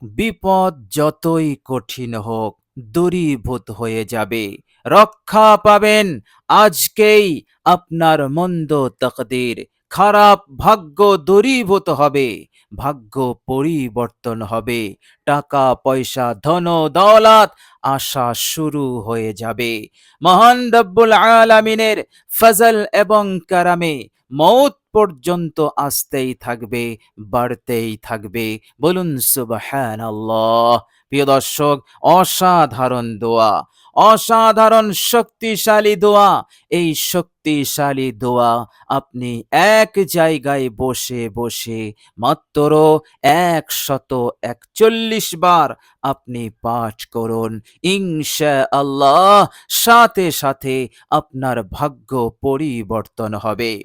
বিপদ যতই কঠিন হোক দূরীভূত হয়ে যাবে। রক্ষা পাবেন আজকেই আপনার মন্দ তকদির। খারাপ ভাগ্য দূরীভূত হবে, ভাগ্য পরিবর্তন হবে। টাকা পয়সা ধন দৌলত আসা শুরু হয়ে যাবে। মহান রব্বুল আলামিনের ফজল এবং কারামে মৌত পর্যন্ত আসতেই থাকবে, বাড়তেই থাকবে। বলুন সুবহানাল্লাহ। প্রিয় দর্শক, অসাধারণ দোয়া, অসাধারণ শক্তিশালী দোয়া। এই শক্তিশালী দোয়া আপনি এক জায়গায় বসে বসে মাত্র 141 বার আপনি পাঠ করুন। ইনশাআল্লাহ সাথে সাথে আপনার ভাগ্য পরিবর্তন হবে।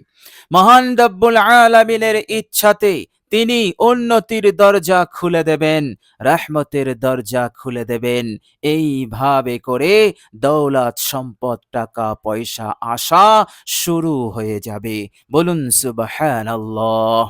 মহান রব্বুল আলামিনের ইচ্ছাতে তিনি উন্নতির দরজা খুলে দেবেন, রহমতের দরজা খুলে দেবেন। এইভাবে করে দৌলত সম্পদ টাকা পয়সা আসা শুরু হয়ে যাবে। বলুন সুবহানাল্লাহ।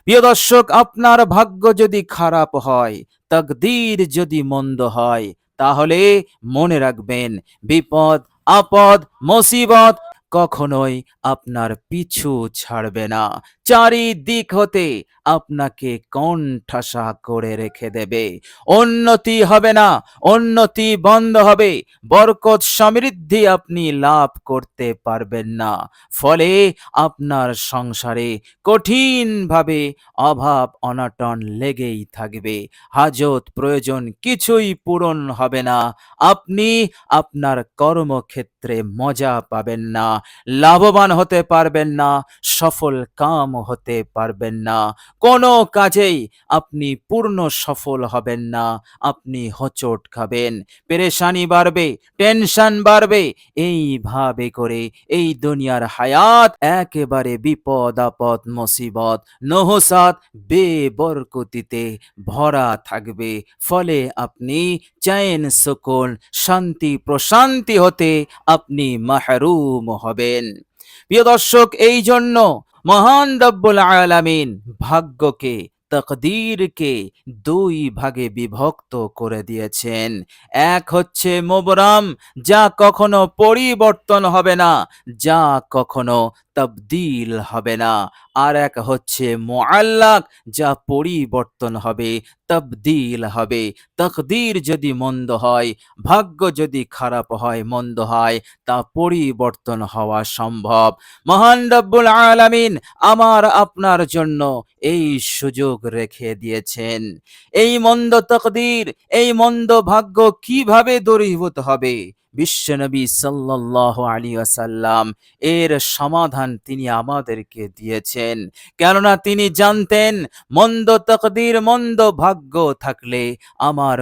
প্রিয় দর্শক, আপনার ভাগ্য যদি খারাপ হয়, তকদির যদি মন্দ হয়, তাহলে মনে রাখবেন বিপদ আপদ মুসিবত কখনোই আপনার পিছু ছাড়বে না। চারিদিক হতে আপনাকে কোণঠাসা করে রেখে দেবে। উন্নতি হবে না, উন্নতি বন্ধ হবে। বরকত সমৃদ্ধি আপনি লাভ করতে পারবেন না। ফলে আপনার সংসারে কঠিনভাবে অভাব অনটন লেগেই থাকবে। হাজত প্রয়োজন কিছুই পূরণ হবে না। আপনি আপনার কর্মক্ষেত্রে মজা পাবেন না, লাভবান হতে পারবেন না, সফল কাম হতে পারবেন না। কোনো কাজেই আপনি পূর্ণ সফল হবেন না। আপনি হোঁচট খাবেন, পেরেশানি বাড়বে, টেনশন বাড়বে। এইভাবে করে এই দুনিয়ার হায়াত একেবারে বিপদ আপদ মুসিবত নহসাত বেবরকতিতে ভরা থাকবে। ফলে আপনি চैन সুকুন শান্তি প্রশান্তি হতে আপনি মাহরুম হবেন। প্রিয় দর্শক, এই জন্য মহান রব্বুল আলামিন ভাগ্যকে তকদীরকে দুই ভাগে বিভক্ত করে দিয়েছেন। এক হচ্ছে মোবরাম, যা কখনো পরিবর্তন হবে না, যা কখনো তবদিল হবে না। আর এক হচ্ছে মুআল্লাক, যা পরিবর্তন হবে, তবদিল হবে। তকদির যদি মন্দ হয়, ভাগ্য যদি খারাপ হয়, মন্দ হয়, তা পরিবর্তন হওয়া সম্ভব। মহান রব্বুল আলামিন আমার আপনার জন্য এই সুযোগ রেখে দিয়েছেন। এই মন্দ তকদির, এই মন্দ ভাগ্য কিভাবে দূরীভূত হবে, বিশ্বনবী সাল্লাল্লাহু আলাইহি ওয়াসাল্লাম এর সমাধান তিনি আমাদেরকে দিয়েছেন। কেননা তিনি জানতেন মন্দ তকদির মন্দ ভাগ্য থাকলে আমার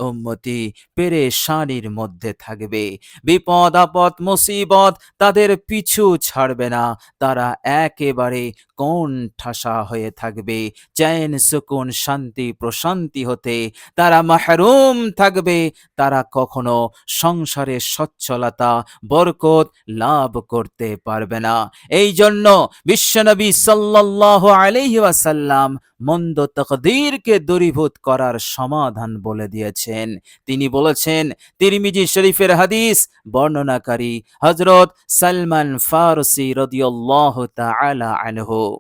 উম্মতি পেরেশানির মধ্যে থাকবে। বিপদ আপদ মুসিবত তাদের পিছু ছাড়বে না। তারা একেবারে কোণঠাসা হয়ে থাকবে। চैन সুকুন শান্তি প্রশান্তি হতে তারা মাহরুম থাকবে। তারা কখনো সংসারে সচ্ছলতা বরকত লাভ করতে পারবে না। এই জন্য বিশ্বনবী সাল্লাল্লাহু আলাইহি ওয়াসাল্লাম মন্দ তকদীরকে দূরীভূত করার সমাধান বলে দিয়েছেন। তিনি বলেছেন, তিরমিজি শরীফের হাদিস বর্ণনাকারী হযরত সালমান ফারসি রাদিয়াল্লাহু তাআলা আনহু,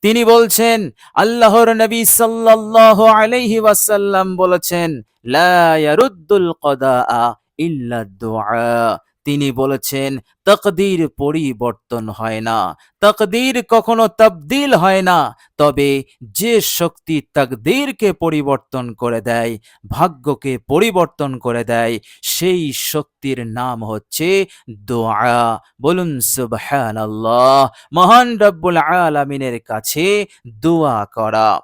তিনি বলছেন, আল্লাহর নবী সাল্লাল্লাহু আলাইহি ওয়াসাল্লাম বলেছেন, লা ইয়ারুদ্দুল কদা ইল্লা দুআ। তিনি বলেছেন তকদির পরিবর্তন হয় না, তকদির কখনো তবদিল হয় না। তবে যে শক্তি তকদিরকে পরিবর্তন করে দেয়, ভাগ্যকে পরিবর্তন করে দেয়, সেই শক্তির নাম হচ্ছে দোয়া। বলুন সুবহানাল্লাহ। মহান রব্বুল আলামিনের কাছে দোয়া করা।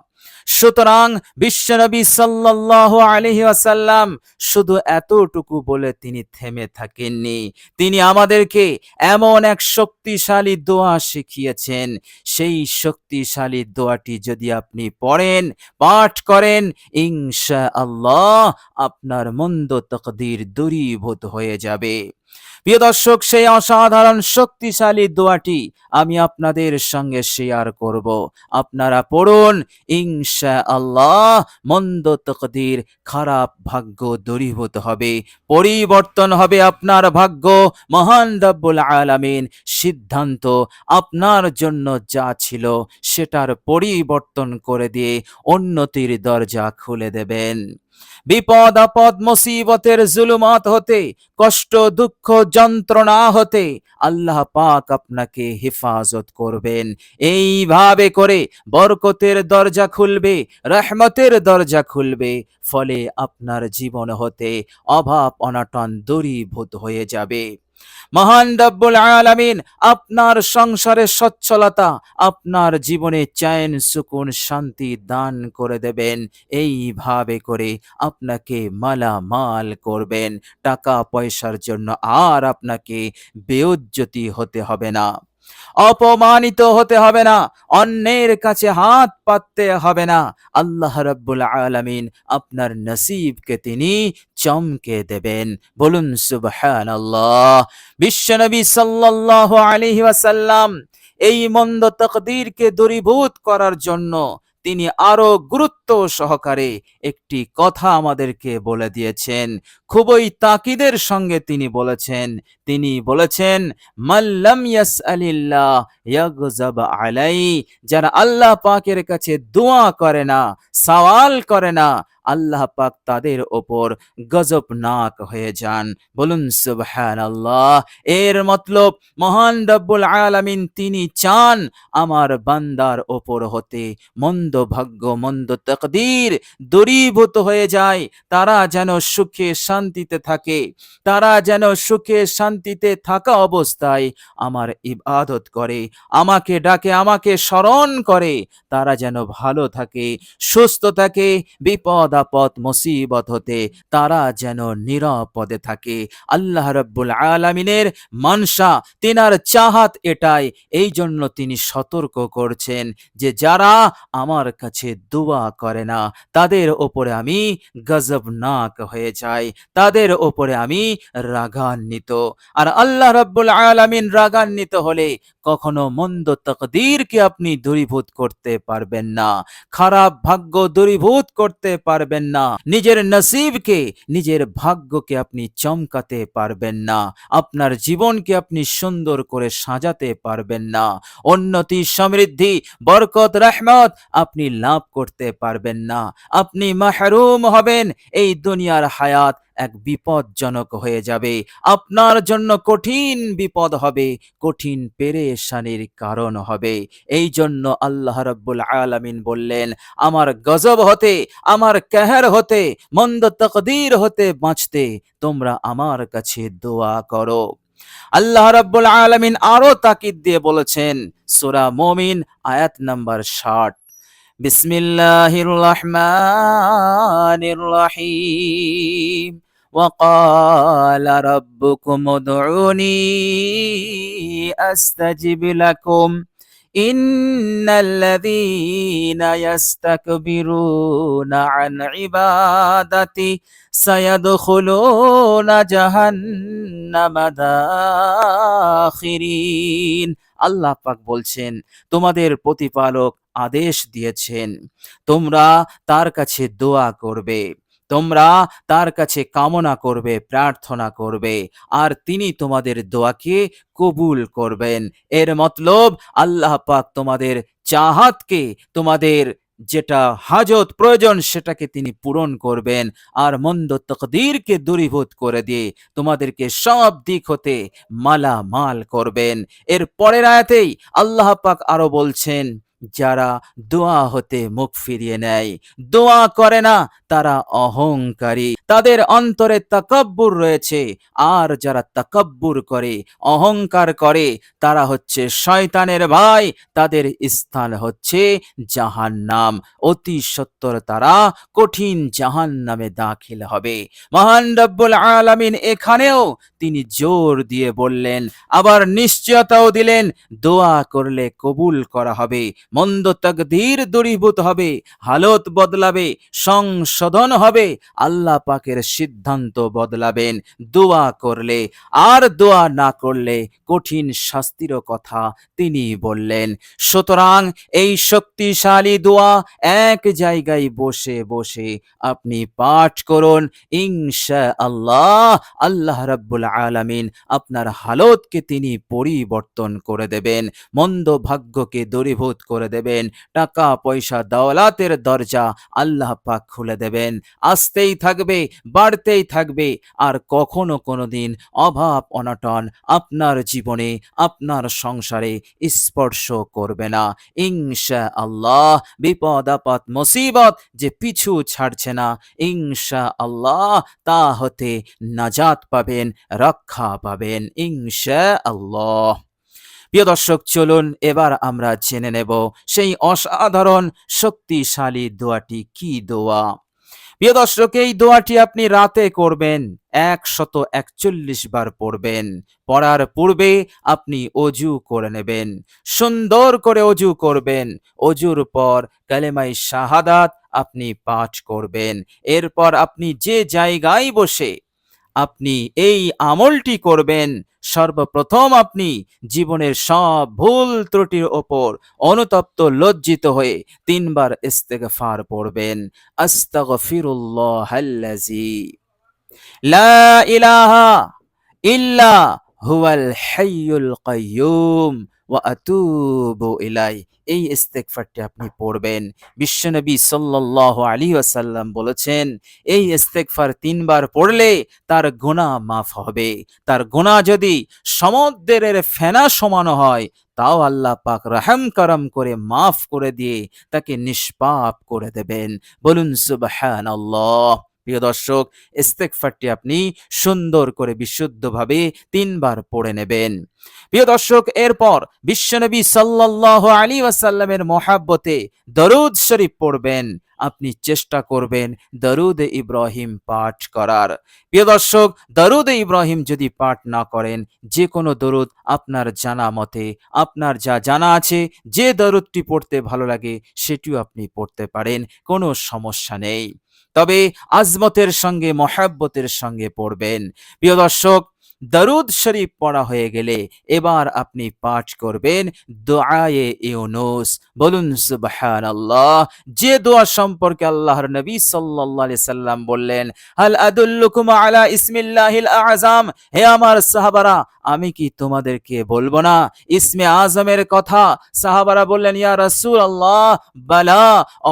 সুতরাং বিশ্বনবী সাল্লাল্লাহু আলাইহি ওয়াসাল্লাম শুধু এতটুকু বলে তিনি থেমে থাকেননি। তিনি আমাদেরকে এমন এক শক্তিশালী দোয়া শিখিয়েছেন। সেই শক্তিশালী দোয়াটি যদি আপনি পড়েন, পাঠ করেন, ইনশাআল্লাহ আপনার মন্দ তকদির দূরীভূত হয়ে যাবে। প্রিয় দর্শক, সেই অসাধারণ শক্তিশালী দোয়াটি আমি আপনাদের সঙ্গে শেয়ার করব। আপনারা পড়ুন, ইনশাআল্লাহ মন্দ তকদির, খারাপ ভাগ্য দূরীভূত হবে, পরিবর্তন হবে আপনার ভাগ্য। মহান রব্বুল আলামিন সিদ্ধান্ত আপনার জন্য যা ছিল সেটার পরিবর্তন করে দিয়ে উন্নতির দরজা খুলে দেবেন। বিপদ আপদ মুসিবতের জুলুমাত হতে, কষ্ট দুঃখ যন্ত্রণা হতে আল্লাহ পাক আপনাকে হেফাজত করবেন। এইভাবে করে বরকতের দরজা খুলবে, রহমতের দরজা খুলবে, ফলে আপনার জীবন হতে অভাব অনটন দূরীভূত হয়ে যাবে। মহান রব্বুল আলামিন আপনার সংসারে সচ্ছলতা, আপনার জীবনে চैन সুকুন শান্তি দান করে দেবেন। এইভাবে করে আপনাকে মালামাল করবেন। টাকা পয়সার জন্য আর আপনাকে বেইজ্জতি হতে হবে না, অপমানিত হতে হবে না, অন্যের কাছে হাত পাততে হবে না। আল্লাহ রাব্বুল আলামিন আপনার নসিবকে তিনি চমকে দেবেন। বলুন সুবহানাল্লাহ। বিশ্বনবী সাল্লাল্লাহু আলাইহি ওয়াসাল্লাম এই মন্দ তাকদীরকে দূরীভূত করার জন্য তিনি আরো গুরুত্ব সহকারে একটি কথা আমাদেরকে বলে দিয়েছেন। খুবই তাকিদের সঙ্গে তিনি বলেছেন, মাল্লাম ইয়াসআলিল্লাহ ইয়াগযাব আলাই, যারা আল্লাহ পাকের কাছে দোয়া করে না, সওয়াল করে না, আল্লাহ পাক তাদের ওপর গজবনাক হয়ে যান। বলুন সুবহানাল্লাহ। এর মতলব মহান রব্বুল আলামিন তিনি চান আমার বান্দার ওপর হতে মন্দ ভাগ্য, মন্দ তাকদীর দূরীভূত হয়ে যায়, তারা যেন সুখে শান্তিতে থাকে, তারা যেন সুখে শান্তিতে থাকা অবস্থায় আমার ইবাদত করে, আমাকে ডাকে, আমাকে স্মরণ করে, তারা যেন ভালো থাকে, সুস্থ থাকে, বিপদ আপদ মুসিবত হতে তারা যেন নিরাপদে থাকে। আল্লাহ রাব্বুল আলামিনের মানসা, তিনার চাহাত এটাই। এই জন্য তিনি সতর্ক করছেন যে যারা আমার কাছে দোয়া করে না তাদের ওপরে আমি গজবনাক হয়ে যাই, তাদের ওপরে আমি রাগান্বিত। আর আল্লাহ রাব্বুল আলামিন রাগান্বিত হলে কখনো মন্দ তাকদীরকে আপনি দূরীভূত করতে পারবেন না, খারাপ ভাগ্য দূরীভূত করতে পারবেন না, নিজের নসিবকে, নিজের ভাগ্যকে আপনি চমকাতে পারবেন না, আপনার জীবনকে আপনি সুন্দর করে সাজাতে পারবেন না, উন্নতি সমৃদ্ধি বরকত রহমত আপনি লাভ করতে পারবেন না, আপনি মাহরুম হবেন। এই দুনিয়ার হায়াত এক বিপদজনক হয়ে যাবে, আপনার জন্য কঠিন বিপদ হবে, কঠিন পেরেশানির কারণ হবে। এই জন্য আল্লাহ রাব্বুল আলামিন বললেন, আমার গজব হতে, আমার কাহার হতে, মন্দ তাকদীর হতে বাঁচতে তোমরা আমার কাছে দোয়া করো। আল্লাহ রাব্বুল আলামিন আরো তাকিদ দিয়ে বলেছেন, সূরা মুমিন আয়াত নাম্বার 60, বিসমিল্লাহির রহমানির রহিম, وقال ربكم ادعوني أستجب لكم إن الذين يستكبرون عن عبادتي سيدخلون جهنم داخرين। আল্লাহ পাক বলছেন, তোমাদের প্রতিপালক আদেশ দিয়েছেন তোমরা তার কাছে দোয়া করবে, তোমরা তার কাছে কামনা করবে, প্রার্থনা করবে, আর তিনি তোমাদের দোয়াকে কবুল করবেন। এর মতলব আল্লাহ পাক তোমাদের চাহাতকে, তোমাদের যেটা হাজত প্রয়োজন সেটাকে তিনি পূরণ করবেন, আর মন্দ তাকদীরকে দূরীভূত করে দিয়ে তোমাদেরকে সব দিক হতে মালামাল করবেন। এর পরের আয়াতেই আল্লাহ পাক আরো বলছেন, যারা দোয়া হতে মুখ ফিরিয়ে নেয়, দোয়া করে না, তারা অহংকারী, তাদের অন্তরে তাকাব্বুর রয়েছে। আর যারা তাকাব্বুর করে, অহংকার করে, তারা হচ্ছে শয়তানের ভাই, তাদের স্থান হচ্ছে জাহান্নাম। অতি সত্বর তারা কঠিন জাহান্নামে দাখিল হবে। মহান রব্বুল আলামিন এখানেও তিনি জোর দিয়ে বললেন, আবার নিশ্চয়তাও দিলেন, দোয়া করলে কবুল করা হবে, মন্দ তাকদীর দূরীভূত হবে, হালত বদলাবে, সংশোধন হবে, আল্লাহ পাকের সিদ্ধান্ত বদলাবেন দোয়া করলে। আর দোয়া না করলে কঠিন শাস্তিরও কথা তিনি বললেন। সুতরাং এই শক্তিশালী দোয়া এক জায়গায় বসে বসে আপনি পাঠ করুন, ইনশাআল্লাহ আল্লাহ রাব্বুল আলামিন আপনার হালতকে তিনি পরিবর্তন করে দেবেন, মন্দ ভাগ্যকে দূরীভূত করে দেবেন, টাকা পয়সা দৌলতের দরজা আল্লাহ পাক খুলে দেবেন। আসতেই থাকবে, বাড়তেই থাকবে, আর কখনো কোনোদিন অভাব অনটন আপনার জীবনে, আপনার সংসারে স্পর্শ করবে না ইনশাআল্লাহ। বিপদ আপদ মুসিবত যে পিছু ছাড়ছে না, ইনশাআল্লাহ তা হতে নাজাত পাবেন, রক্ষা পাবেন ইনশাআল্লাহ। প্রিয় দর্শক, চলুন এবার আমরা জেনে নেব সেই অসাধারণ শক্তিশালী দোয়াটি কি দোয়া। প্রিয় দর্শক, এই দোয়াটি আপনি রাতে করবেন, 141 বার পড়বেন। পড়ার পূর্বে আপনি অজু করে নেবেন, সুন্দর করে অজু করবেন। অজুর পর কালেমায়ে শাহাদাত আপনি পাঠ করবেন। এরপর আপনি যে জায়গায় বসে আপনি এই আমলটি করবেন, সর্বপ্রথম আপনি জীবনের সব ভুল ত্রুটির ওপর অনুতপ্ত লজ্জিত হয়ে 3 বার ইস্তেগফার পড়বেন। আস্তাগফিরুল্লাহাল্লাযী লা ইলাহা ইল্লা হুয়াল হাইয়ুল কাইয়্যুম ওয়া আতুবু ইলাই। এই ইস্তেগফারটি আপনি পড়বেন। বিশ্বনবী সাল্লাল্লাহু আলাইহি ওয়াসাল্লাম বলেছেন, এই ইস্তেগফার 3 বার পড়লে তার গুনাহ মাফ হবে। তার গুনাহ যদি সমুদ্রের ফেনা সমান হয়, তাও আল্লাহ পাক রহম করম করে মাফ করে দিয়ে তাকে নিষ্পাপ করে দেবেন। বলুন সুবহানাল্লাহ। প্রিয় দর্শক, ইস্তেগফারটি আপনি সুন্দর করে বিশুদ্ধভাবে 3 বার পড়ে নেবেন। প্রিয় দর্শক, এরপর বিশ্বনবী সাল্লাল্লাহু আলাইহি ওয়াসাল্লামের মহাব্বতে দরুদ শরীফ পড়বেন। আপনি চেষ্টা করবেন দরুদ ইব্রাহিম পাঠ করার। প্রিয় দর্শক, দরুদ ইব্রাহিম যদি পাঠ না করেন, যে কোনো দরুদ আপনার জানা মতে, আপনার যা জানা আছে, যে দরুদটি পড়তে ভালো লাগে সেটিও আপনি পড়তে পারেন, কোনো সমস্যা নেই। তবে আজমতের সঙ্গে, মহাব্বতের সঙ্গে পড়বেন। প্রিয় দর্শক, দরুদ শরীফ পড়া হয়ে গেলে এবার আপনি পাঠ করবেন দোয়ায়ে ইউনুস। বলুন সুবহানাল্লাহ। যে দোয়া সম্পর্কে আল্লাহর নবী সাল্লাল্লাহু আলাইহি সাল্লাম বললেন, হাল আদুল্লুকুম আলা ইসমিল্লাহিল আযম, হে আমার সাহাবারা, আমি কি তোমাদেরকে বলবো না ইসমে আজমের কথা? সাহাবারা বললেন, ইয়া রাসূলুল্লাহ, বালা,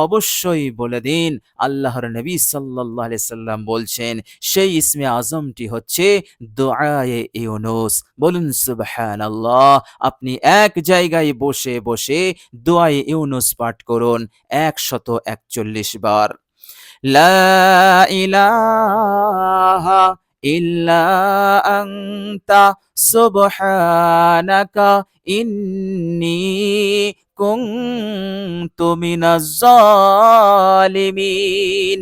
অবশ্যই বলে দিন। আল্লাহর নবী সাল্লাল্লাহু আলাইহি সাল্লাম বলছেন, সেই ইসমে আজমটি হচ্ছে দোয়ায়ে ইউনুস। বলুন সুবহানাল্লাহ। আপনি এক জায়গায় বসে বসে দোয়ায়ে ইউনুস পাঠ করুন 141 বার। লা ইলাহা ইল্লা আনতা সুবহানাকা ইন্নী কুনতু মিনাজ জালিমিন।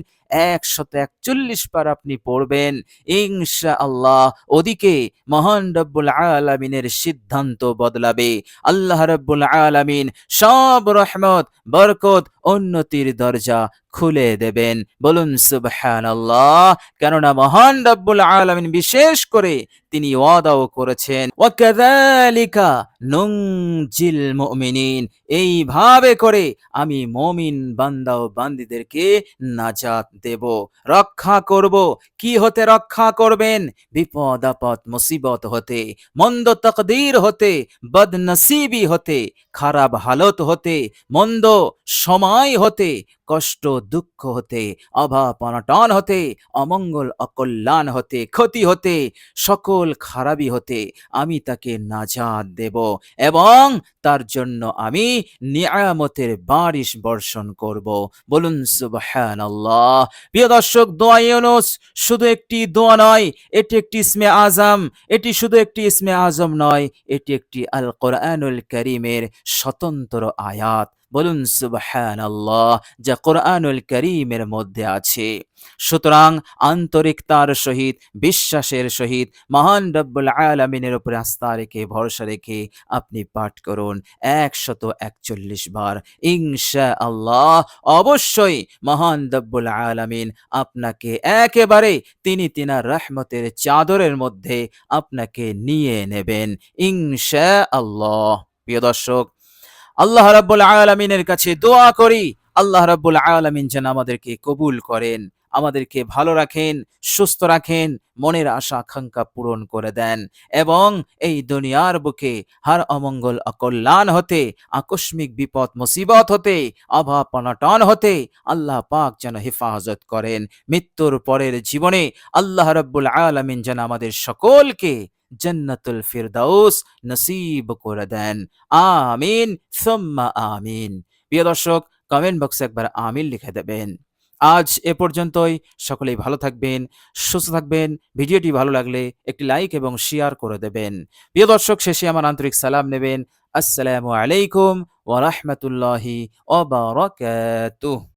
141 বার আপনি পড়বেন ইনশাআল্লাহ। ওদিকে মহান রব্বুল আলামিনের সিদ্ধান্ত বদলাবে। আল্লাহ রব্বুল আলামিন সব রহমত, বরকত, উন্নতির দরজা খুলে দেবেন। বলুন সুবহানাল্লাহ। কেননা মহান রব্বুল আলামিন বিশেষ করে তিনি ওয়াদাও করেছেন, ওয়া কাযালিকা নুনজিল মুমিনিন, এইভাবে করে আমি মুমিন বান্দা ও বান্দীদেরকে নাজাত দেব, রক্ষা করব। কি হতে রক্ষা করবেন? বিপদ আপদ মুসিবত হতে, মন্দ তাকদীর হতে, বদনসিবি হতে, খারাপ হালত হতে, মন্দ সময় হতে, কষ্ট দুঃখ হতে, অভাব অনটন হতে, অমঙ্গল অকল্যাণ হতে, ক্ষতি হতে, সকল খারাপি হতে আমি তাকে নাজাত দেব এবং তার জন্য আমি নিয়ামতের বারিশ বর্ষণ করব। বলুন সুবহানাল্লাহ। প্রিয় দর্শক, দোয়া ইউনুস শুধু একটি দোয়া নয়, এটি একটি ইসমে আজম। এটি শুধু একটি ইসমে আজম নয়, এটি একটি আল কোরআনুল কারীমের স্বতন্ত্র আয়াত। বলুন সুবহানাল্লাহ, যা কোরআনুল কারীমের মধ্যে আছে। সুতরাং আন্তরিকতার সহিত, বিশ্বাসের সহিত মহান রব্বুল আলামিনের উপর আস্থা রেখে, ভরসা রেখে আপনি পাঠ করুন ১৪১ বার। ইনশাআল্লাহ অবশ্যই মহান রব্বুল আলামিন আপনাকে একেবারে তিনার রহমতের চাদরের মধ্যে আপনাকে নিয়ে নেবেন ইনশাআল্লাহ। প্রিয় দর্শক, আল্লাহ রাব্বুল আলামিনের কাছে দোয়া করি, আল্লাহ রাব্বুল আলামিন যেন আমাদেরকে কবুল করেন, আমাদেরকে ভালো রাখেন, সুস্থ রাখেন, মনের আশা আকাঙ্ক্ষা পূরণ করে দেন এবং এই দুনিয়ার বুকে হার অমঙ্গল অকল্যাণ হতে, আকস্মিক বিপদ মুসিবত হতে, অভাব অনটন হতে আল্লাহ পাক যেন হেফাজত করেন। মৃত্যুর পরের জীবনে আল্লাহ রাব্বুল আলামিন যেন আমাদের সকলকে জান্নাতুল ফিরদাউস নসিব করে দেন। আমিন সুম্মা আমিন। প্রিয় দর্শক, কমেন্ট বক্সে একবার আমিন লিখে দেবেন। আজ এ পর্যন্তই। সকলেই ভালো থাকবেন, সুস্থ থাকবেন। ভিডিওটি ভালো লাগলে একটি লাইক এবং শেয়ার করে দেবেন। প্রিয় দর্শক, শেষে আমার আন্তরিক সালাম নেবেন। আসসালামু আলাইকুম ওয়া রাহমাতুল্লাহি ওয়া বারাকাতুহু।